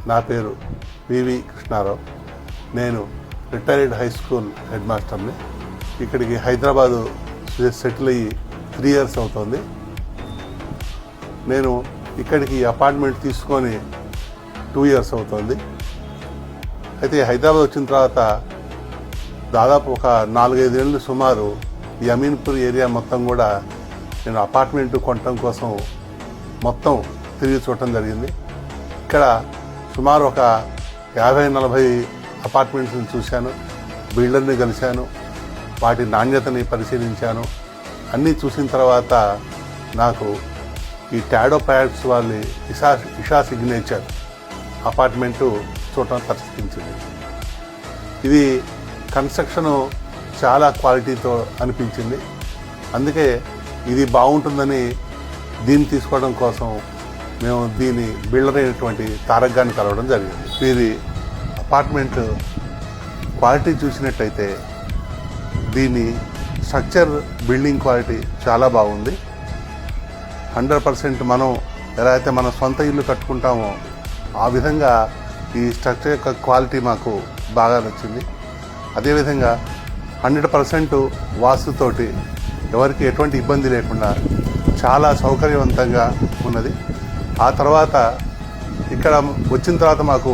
నా పేరు పివి కృష్ణారావు. నేను రిటైర్డ్ హై స్కూల్ హెడ్ మాస్టర్ని. ఇక్కడికి హైదరాబాదు సెటిల్ అయ్యి 3 years అవుతుంది. నేను ఇక్కడికి అపార్ట్మెంట్ తీసుకొని 2 years అవుతుంది. అయితే హైదరాబాద్ వచ్చిన తర్వాత దాదాపు ఒక 4-5 ఏళ్ళు సుమారు ఈ అమీన్పూర్ ఏరియా మొత్తం కూడా నేను అపార్ట్మెంట్ కొనటం కోసం మొత్తం తిరిగి చూడటం జరిగింది. ఇక్కడ సుమారు ఒక 50-40 అపార్ట్మెంట్స్ని చూశాను, బిల్డర్ని కలిశాను, వాటి నాణ్యతని పరిశీలించాను. అన్నీ చూసిన తర్వాత నాకు ఈ టాడో ప్యాడ్స్ వాళ్ళ ఇషా సిగ్నేచర్ అపార్ట్మెంటు చూడటం పరిస్థితించింది. ఇది కన్స్ట్రక్షను చాలా క్వాలిటీతో అనిపించింది. అందుకే ఇది బాగుంటుందని దీన్ని తీసుకోవడం కోసం మేము దీని బిల్డర్ అయినటువంటి తారక్ గారిని కలవడం జరిగింది. వీరి అపార్ట్మెంట్ క్వాలిటీ చూసినట్టయితే దీని స్ట్రక్చర్, బిల్డింగ్ క్వాలిటీ చాలా బాగుంది. 100% మనం ఎలా అయితే మన సొంత ఇల్లు కట్టుకుంటామో ఆ విధంగా ఈ స్ట్రక్చర్ యొక్క క్వాలిటీ మాకు బాగా నచ్చింది. అదేవిధంగా 100% వాస్తుతోటి ఎవరికి ఎటువంటి ఇబ్బంది లేకుండా చాలా సౌకర్యవంతంగా ఉన్నది. ఆ తర్వాత ఇక్కడ వచ్చిన తర్వాత మాకు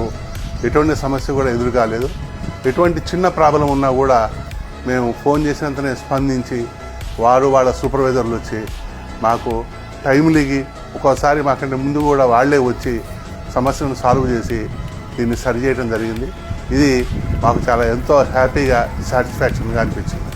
ఎటువంటి సమస్య కూడా ఎదురు కాలేదు. ఎటువంటి చిన్న ప్రాబ్లం ఉన్నా కూడా మేము ఫోన్ చేసినంతనే స్పందించి వారు వాళ్ళ సూపర్వైజర్లు వచ్చి మాకు టైమ్లీకి ఒక్కోసారి మాకంటే ముందు కూడా వాళ్ళే వచ్చి సమస్యను సాల్వ్ చేసి దీన్ని సరి చేయడం జరిగింది. ఇది మాకు చాలా ఎంతో హ్యాపీగా, సాటిస్ఫాక్షన్గా అనిపించింది.